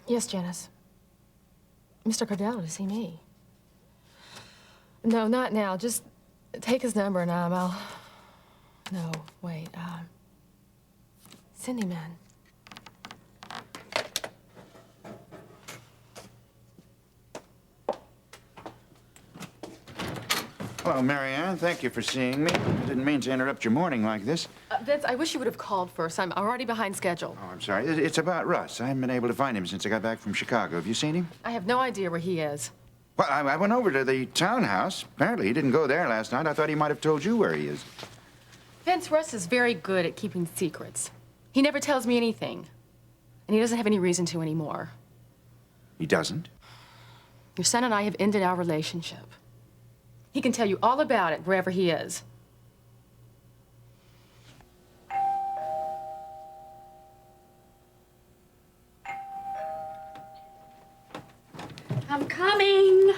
Yes, Janice. Mr. Cardell to see me. No, not now. Just take his number and I'll... No, wait. Cindy, man. Hello, Mary Ann. Thank you for seeing me. I didn't mean to interrupt your morning like this. Vince, I wish you would have called first. I'm already behind schedule. Oh, I'm sorry. It's about Russ. I haven't been able to find him since I got back from Chicago. Have you seen him? I have no idea where he is. Well, I went over to the townhouse. Apparently, he didn't go there last night. I thought he might have told you where he is. Vince, Russ is very good at keeping secrets. He never tells me anything. And he doesn't have any reason to anymore. He doesn't? Your son and I have ended our relationship. He can tell you all about it wherever he is. I'm coming.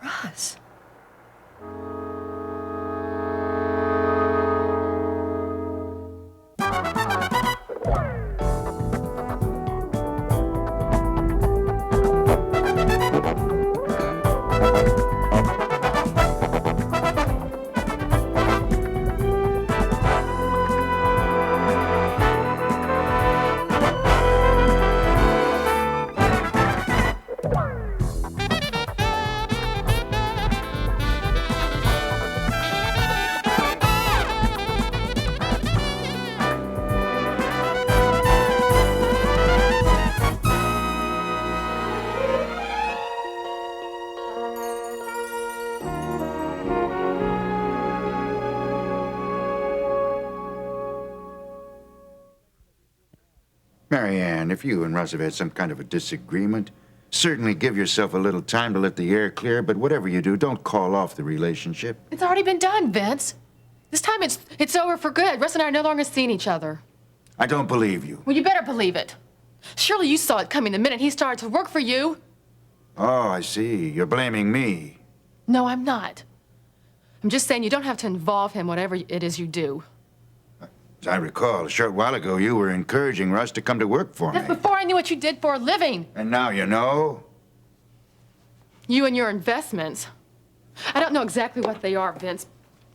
Russ. Mary Ann, if you and Russ have had some kind of a disagreement, certainly give yourself a little time to let the air clear, but whatever you do, don't call off the relationship. It's already been done, Vince. This time it's over for good. Russ and I are no longer seeing each other. I don't believe you. Well, you better believe it. Surely you saw it coming the minute he started to work for you. Oh, I see. You're blaming me. No, I'm not. I'm just saying you don't have to involve him, whatever it is you do. As I recall, a short while ago, you were encouraging Russ to come to work for me. That's before I knew what you did for a living. And now you know? You and your investments. I don't know exactly what they are, Vince,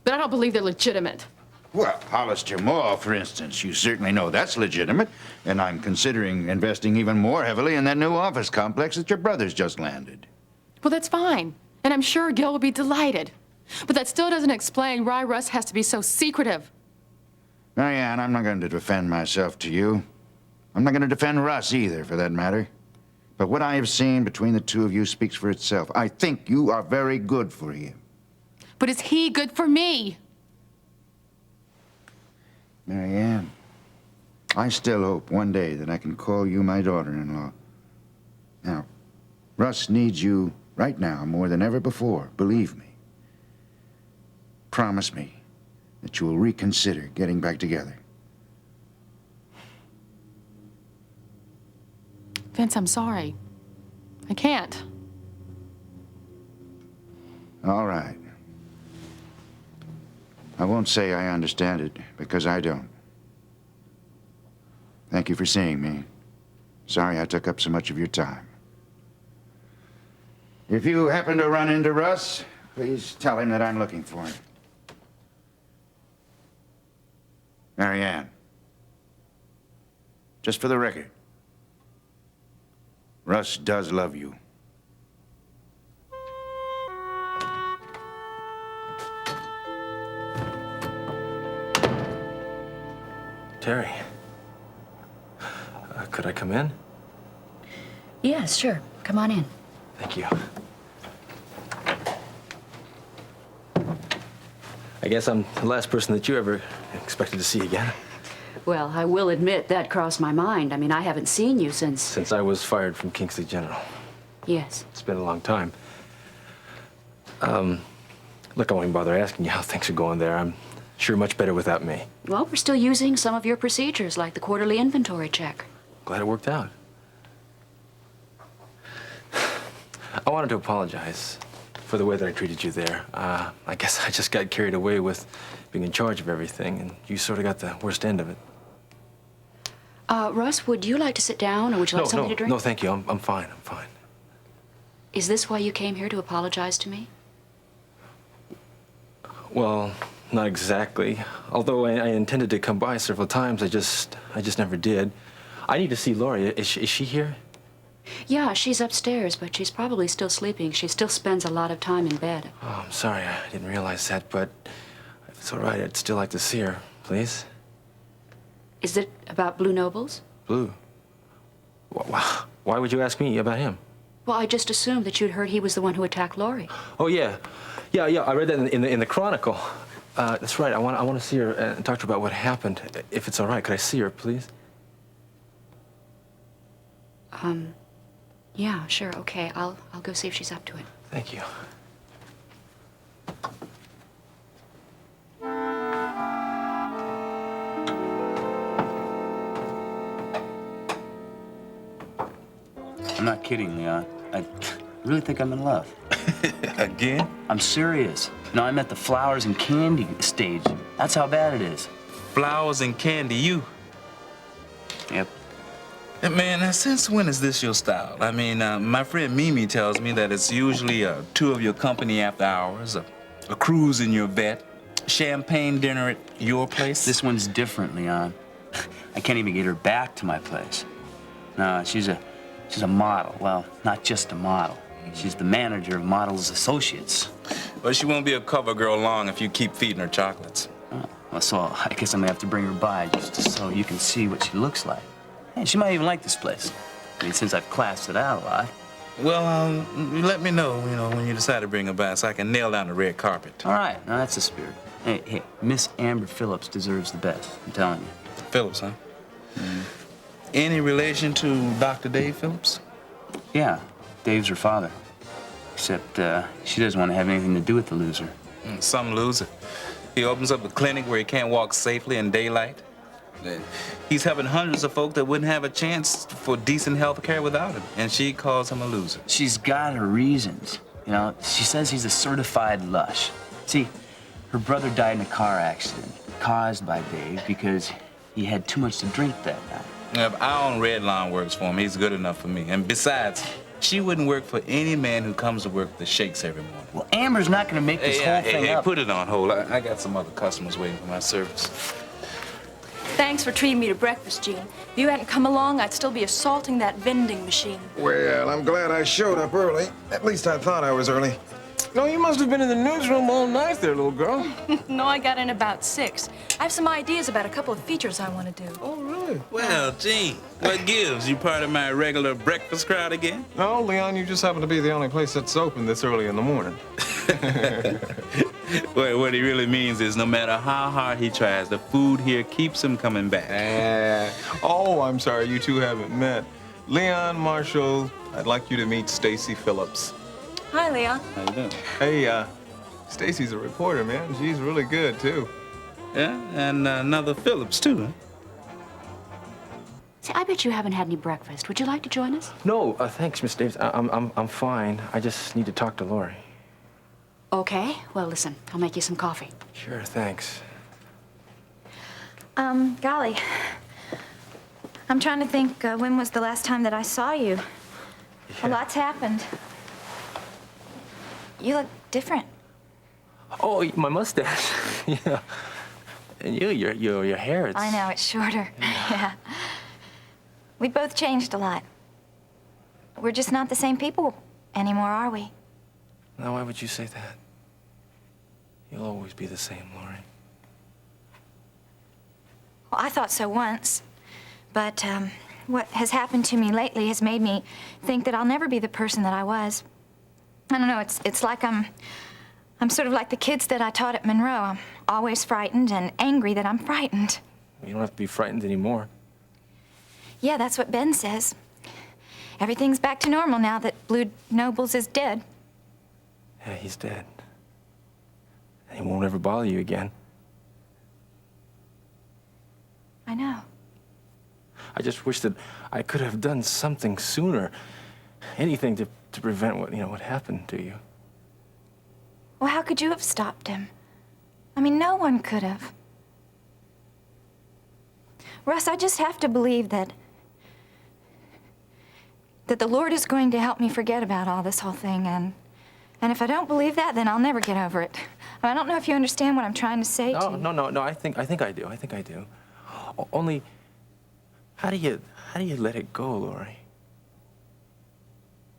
but I don't believe they're legitimate. Well, Hollister Mall, for instance, you certainly know that's legitimate. And I'm considering investing even more heavily in that new office complex that your brother's just landed. Well, that's fine. And I'm sure Gil will be delighted. But that still doesn't explain why Russ has to be so secretive. Mary Ann, I'm not going to defend myself to you. I'm not going to defend Russ either, for that matter. But what I have seen between the two of you speaks for itself. I think you are very good for him. But is he good for me? Mary Ann, I still hope one day that I can call you my daughter-in-law. Now, Russ needs you right now more than ever before, believe me. Promise me that you will reconsider getting back together. Vince, I'm sorry. I can't. All right. I won't say I understand it, because I don't. Thank you for seeing me. Sorry I took up so much of your time. If you happen to run into Russ, please tell him that I'm looking for him. Mary Ann, just for the record, Russ does love you. Terry, could I come in? Yes, sure. Come on in. Thank you. I guess I'm the last person that you ever expected to see again. Well, I will admit that crossed my mind. I mean, I haven't seen you since... Since I was fired from Kingsley General. Yes. It's been a long time. Look, I won't even bother asking you how things are going there. I'm sure much better without me. Well, we're still using some of your procedures, like the quarterly inventory check. Glad it worked out. I wanted to apologize for the way that I treated you there. I guess I just got carried away with being in charge of everything, and you sort of got the worst end of it. Russ, would you like to sit down, or would you like something to drink? No, thank you. I'm fine. I'm fine. Is this why you came here to apologize to me? Well, not exactly. Although I intended to come by several times, I just never did. I need to see Lori. Is she here? Yeah, she's upstairs, but she's probably still sleeping. She still spends a lot of time in bed. Oh, I'm sorry. I didn't realize that, but if it's all right, I'd still like to see her, please. Is it about Blue Nobles? Blue? Why would you ask me about him? Well, I just assumed that you'd heard he was the one who attacked Lori. Oh, yeah. Yeah, I read that in the Chronicle. That's right. I want to see her and talk to her about what happened. If it's all right, could I see her, please? Yeah, sure, okay. I'll go see if she's up to it. Thank you. I'm not kidding, Leon. I really think I'm in love. Again? I'm serious. No, I'm at the flowers and candy stage. That's how bad it is. Flowers and candy, you? Yep. Hey, man, now, since when is this your style? I mean, my friend Mimi tells me that it's usually a tour of your company after hours, a cruise in your vet, champagne dinner at your place. This one's different, Leon. I can't even get her back to my place. No, she's a model. Well, not just a model. She's the manager of Models Associates. Well, she won't be a cover girl long if you keep feeding her chocolates. Oh, well, so I guess I'm gonna have to bring her by just so you can see what she looks like. Hey, she might even like this place. I mean, since I've classed it out a lot. Well, let me know, when you decide to bring her by so I can nail down the red carpet. All right, now that's the spirit. Hey, Miss Amber Phillips deserves the best, I'm telling you. Phillips, huh? Any relation to Dr. Dave Phillips? Yeah, Dave's her father. Except she doesn't want to have anything to do with the loser. Some loser. He opens up a clinic where he can't walk safely in daylight. He's helping hundreds of folk that wouldn't have a chance for decent health care without him, and she calls him a loser. She's got her reasons. She says he's a certified lush. See, her brother died in a car accident caused by Dave because he had too much to drink that night. If our own Redlawn works for him, he's good enough for me. And besides, she wouldn't work for any man who comes to work with the shakes every morning. Well, Amber's not going to make this whole thing up. Put it on hold. I got some other customers waiting for my service. Thanks for treating me to breakfast, Gene. If you hadn't come along, I'd still be assaulting that vending machine. Well, I'm glad I showed up early. At least I thought I was early. No, you must have been in the newsroom all night there, little girl. No, I got in about 6. I have some ideas about a couple of features I want to do. Oh, really? Well, Gene, what gives? You part of my regular breakfast crowd again? No, Leon, you just happen to be the only place that's open this early in the morning. Well, what he really means is no matter how hard he tries, the food here keeps him coming back. Oh, I'm sorry, you two haven't met. Leon, Marshall, I'd like you to meet Stacy Phillips. Hi, Leon. How you doing? Hey, Stacy's a reporter, man. She's really good, too. Yeah, and another Phillips, too, huh? See, I bet you haven't had any breakfast. Would you like to join us? No, thanks, Miss Davis. I'm fine. I just need to talk to Lori. Okay. Well, listen, I'll make you some coffee. Sure, thanks. Golly. I'm trying to think when was the last time that I saw you. A lot's happened. You look different. Oh, my mustache. Yeah. And your hair, it's... I know, it's shorter. Yeah. We both changed a lot. We're just not the same people anymore, are we? Now, why would you say that? You'll always be the same, Lori. Well, I thought so once. But what has happened to me lately has made me think that I'll never be the person that I was. I don't know, it's like I'm sort of like the kids that I taught at Monroe. I'm always frightened and angry that I'm frightened. You don't have to be frightened anymore. Yeah, that's what Ben says. Everything's back to normal now that Blue Nobles is dead. Yeah, he's dead. And he won't ever bother you again. I know. I just wish that I could have done something sooner. Anything to prevent what happened to you. Well, how could you have stopped him? I mean, no one could have. Russ, I just have to believe that the Lord is going to help me forget about all this whole thing, and if I don't believe that, then I'll never get over it. I don't know if you understand what I'm trying to say to you. No. I think I do. I think I do. Only, how do you let it go, Lori?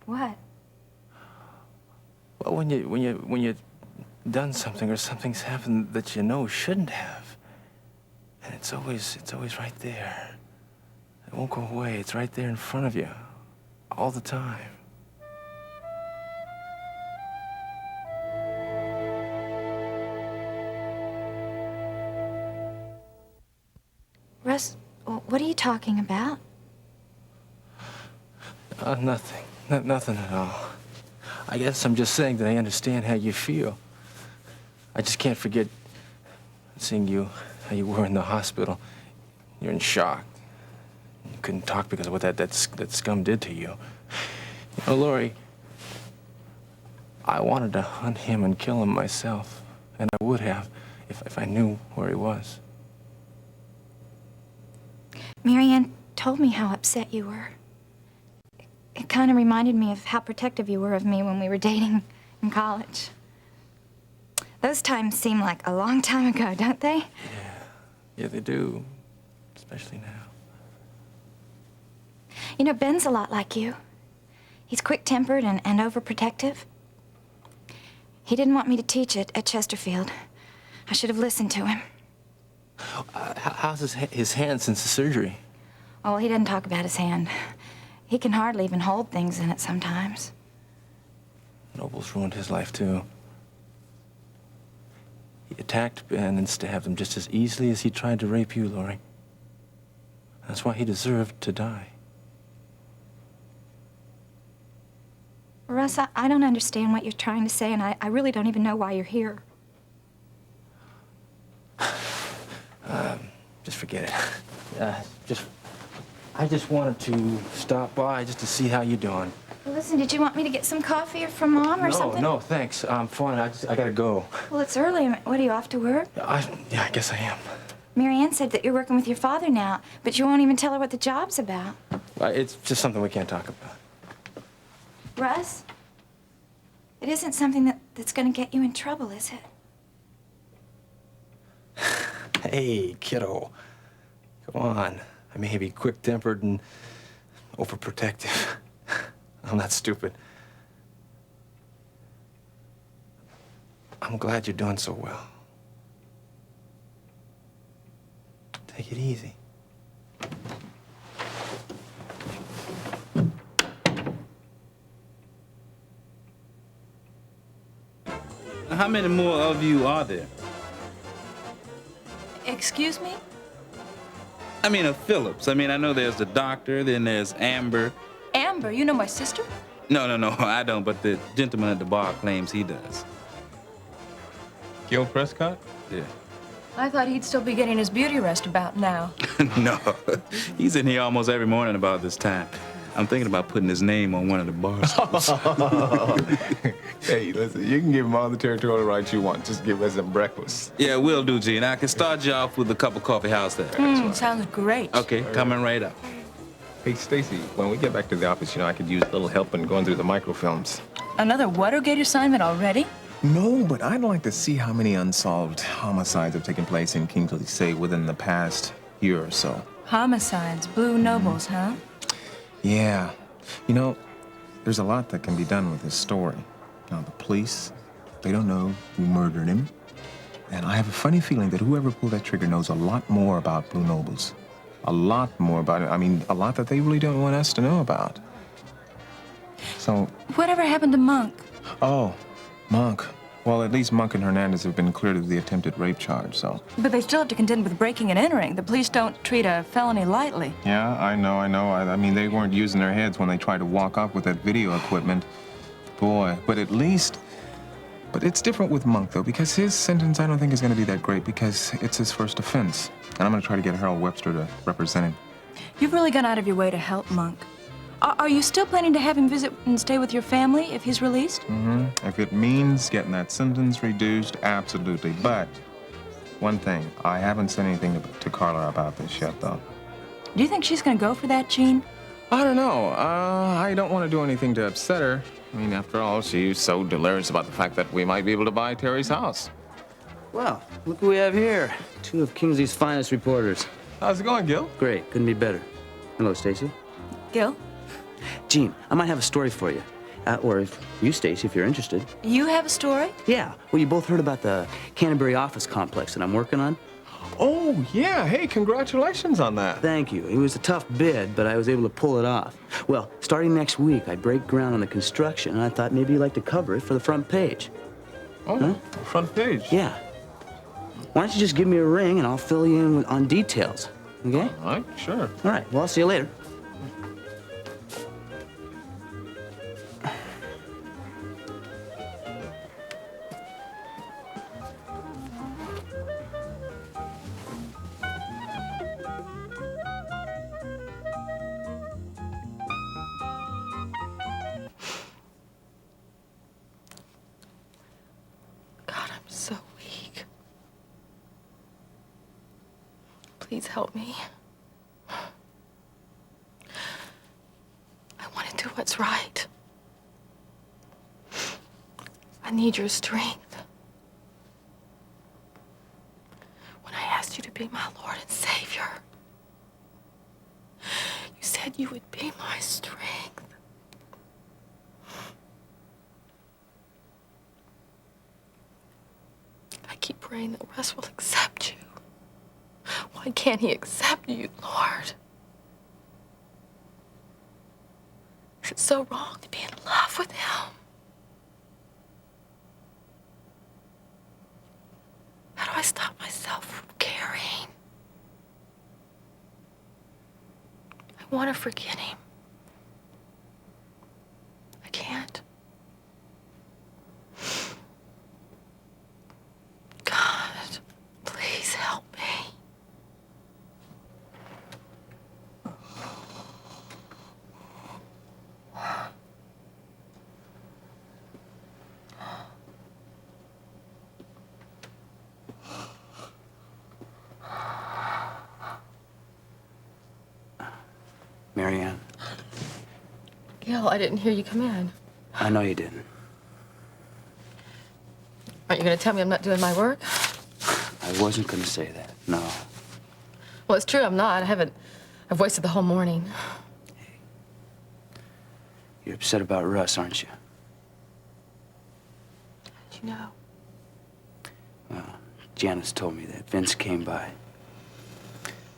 What? Well, when you done something or something's happened that you know shouldn't have, and it's always right there. It won't go away. It's right there in front of you, all the time. Russ, what are you talking about? Nothing. Nothing at all. I guess I'm just saying that I understand how you feel. I just can't forget seeing you, how you were in the hospital. You're in shock. You couldn't talk because of what that scum did to you. You know, Lori, I wanted to hunt him and kill him myself, and I would have if I knew where he was. Marianne told me how upset you were. It kind of reminded me of how protective you were of me when we were dating in college. Those times seem like a long time ago, don't they? Yeah, they do, especially now. You know, Ben's a lot like you. He's quick-tempered and overprotective. He didn't want me to teach at Chesterfield. I should have listened to him. How's his hand since the surgery? Oh, well, he doesn't talk about his hand. He can hardly even hold things in it sometimes. Noble's ruined his life, too. He attacked Ben and stabbed him just as easily as he tried to rape you, Lori. That's why he deserved to die. Russ, I don't understand what you're trying to say, and I really don't even know why you're here. Just forget it. I just wanted to stop by just to see how you're doing. Well, listen, did you want me to get some coffee from Mom or something? No, thanks. I'm fine. I gotta go. Well, it's early. What, are you off to work? I guess I am. Marianne said that you're working with your father now, but you won't even tell her what the job's about. It's just something we can't talk about. Russ, it isn't something that's going to get you in trouble, is it? Hey, kiddo. Come on. I may be quick-tempered and overprotective. I'm not stupid. I'm glad you're doing so well. Take it easy. How many more of you are there? Excuse me? I mean, of Phillips. I mean, I know there's the doctor, then there's Amber. Amber, you know my sister? No, I don't, but the gentleman at the bar claims he does. Gil Prescott? Yeah. I thought he'd still be getting his beauty rest about now. No, he's in here almost every morning about this time. I'm thinking about putting his name on one of the bars. Hey, listen, you can give him all the territorial rights you want. Just give us some breakfast. Yeah, will do, Gene. I can start you off with a cup of coffee house there. Sounds great. Okay, coming right up. Hey, Stacy, when we get back to the office, I could use a little help in going through the microfilms. Another Watergate assignment already? No, but I'd like to see how many unsolved homicides have taken place in Kingsley, say, within the past year or so. Homicides, Blue Nobles, huh? Yeah. There's a lot that can be done with this story. Now, the police, they don't know who murdered him. And I have a funny feeling that whoever pulled that trigger knows a lot more about Blue Nobles. A lot more about it. I mean, a lot that they really don't want us to know about. So... Whatever happened to Monk? Oh, Monk. Well, at least Monk and Hernandez have been cleared of the attempted rape charge, so... But they still have to contend with breaking and entering. The police don't treat a felony lightly. Yeah, I know. I mean, they weren't using their heads when they tried to walk off with that video equipment. Boy, but at least... But it's different with Monk, though, because his sentence I don't think is going to be that great because it's his first offense. And I'm going to try to get Harold Webster to represent him. You've really gone out of your way to help Monk. Are you still planning to have him visit and stay with your family if he's released? Mm-hmm. If it means getting that sentence reduced, absolutely. But one thing, I haven't said anything to Carla about this yet, though. Do you think she's gonna go for that, Gene? I don't know. I don't want to do anything to upset her. I mean, after all, she's so delirious about the fact that we might be able to buy Terry's house. Well, look who we have here. Two of Kingsley's finest reporters. How's it going, Gil? Great, couldn't be better. Hello, Stacy. Gil? Gene, I might have a story for you. Or if you, Stacy, if you're interested. You have a story? Yeah. Well, you both heard about the Canterbury office complex that I'm working on? Oh, yeah. Hey, congratulations on that. Thank you. It was a tough bid, but I was able to pull it off. Well, starting next week, I break ground on the construction, and I thought maybe you'd like to cover it for the front page. Oh, huh? Front page? Yeah. Why don't you just give me a ring, and I'll fill you in on details, okay? All right, sure. All right. Well, I'll see you later. God, I'm so weak. Please help me. I want to do what's right. I need your strength. When I asked you to be my Lord and Savior, you said you would be my strength. I keep praying that Russ will accept you. Why can't he accept you, Lord? Is it so wrong to be in love with him? How do I stop myself from caring? I want to forget him. I can't. God, please help me. Marianne, Gil, I didn't hear you come in. I know you didn't. Aren't you going to tell me I'm not doing my work? I wasn't going to say that, no. Well, it's true, I'm not. I've wasted the whole morning. You're upset about Russ, aren't you? How did you know? Well, Janice told me that Vince came by.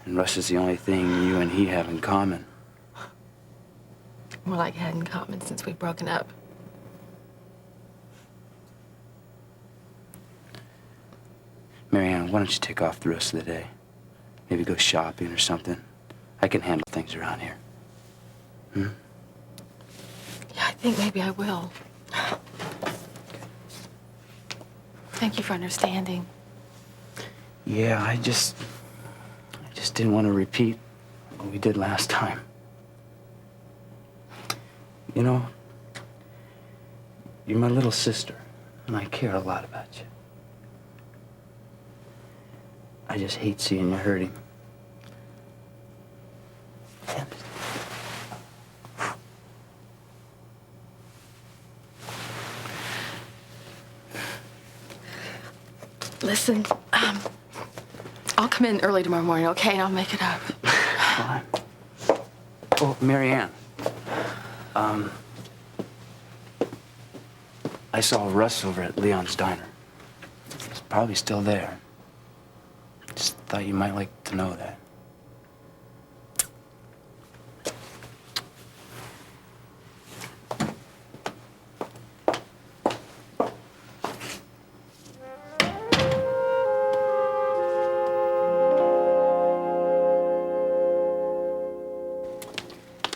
And Russ is the only thing you and he have in common. More like had in common since we've broken up. Marianne, why don't you take off the rest of the day? Maybe go shopping or something. I can handle things around here. Hmm? Yeah, I think maybe I will. Thank you for understanding. Yeah, I just didn't want to repeat what we did last time. You know, you're my little sister, and I care a lot about you. I just hate seeing you hurting. Listen, I'll come in early tomorrow morning, okay? And I'll make it up. Fine. Oh, Marianne. I saw Russ over at Leon's Diner. He's probably still there. Just thought you might like to know that.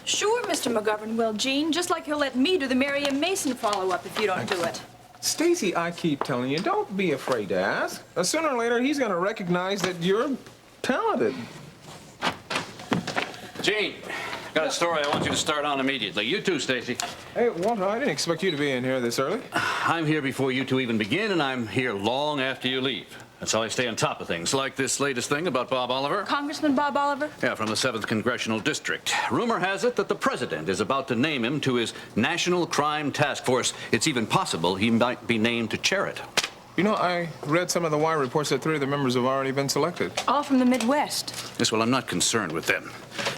Sure, Mr. McGovern will, Gene, just like he'll let me do the Mary M. Mason follow-up if you don't do it. Stacy, I keep telling you, don't be afraid to ask. Sooner or later, he's going to recognize that you're talented. Gene, Got a story I want you to start on immediately. You too, Stacy. Hey, Walter, I didn't expect you to be in here this early. I'm here before you two even begin, and I'm here long after you leave. That's how I stay on top of things, like this latest thing about Bob Oliver. Congressman Bob Oliver? Yeah, from the 7th Congressional District. Rumor has it that the president is about to name him to his National Crime Task Force. It's even possible he might be named to chair it. You know, I read some of the wire reports that 3 of the members have already been selected. All from the Midwest. Yes, well, I'm not concerned with them.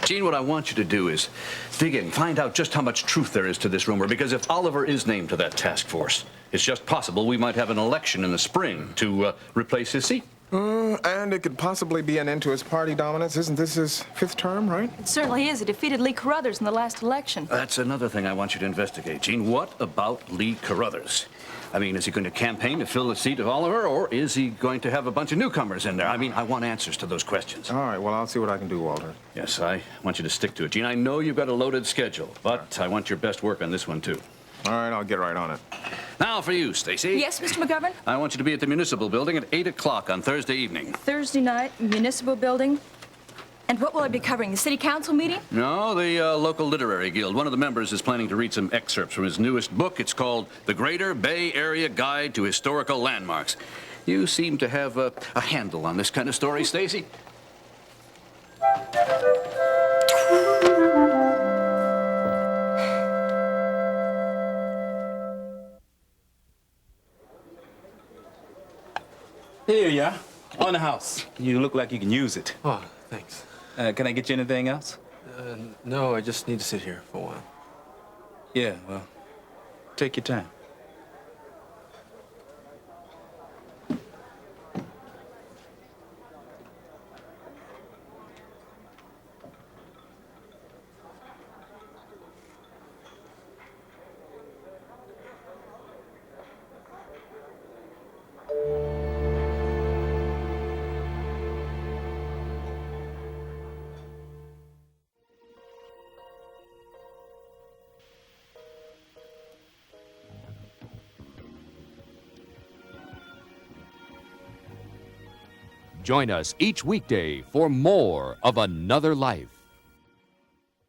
Gene, what I want you to do is dig in, find out just how much truth there is to this rumor, because if Oliver is named to that task force, it's just possible we might have an election in the spring to replace his seat. And it could possibly be an end to his party dominance. Isn't this his 5th term, right? It certainly is. He defeated Lee Carruthers in the last election. That's another thing I want you to investigate, Gene. What about Lee Carruthers? I mean, is he going to campaign to fill the seat of Oliver, or is he going to have a bunch of newcomers in there? I mean, I want answers to those questions. All right, well, I'll see what I can do, Walter. Yes, I want you to stick to it. Gene, I know you've got a loaded schedule, but I want your best work on this one, too. All right, I'll get right on it. Now for you, Stacy. Yes, Mr. McGovern? I want you to be at the Municipal Building at 8 o'clock on Thursday evening. Thursday night, Municipal Building. And what will I be covering? The City Council meeting? No, the local literary guild. One of the members is planning to read some excerpts from his newest book. It's called The Greater Bay Area Guide to Historical Landmarks. You seem to have a handle on this kind of story, Stacy. Here you are, on the house. You look like you can use it. Oh, thanks. Can I get you anything else? No, I just need to sit here for a while. Yeah, well, take your time. Join us each weekday for more of Another Life.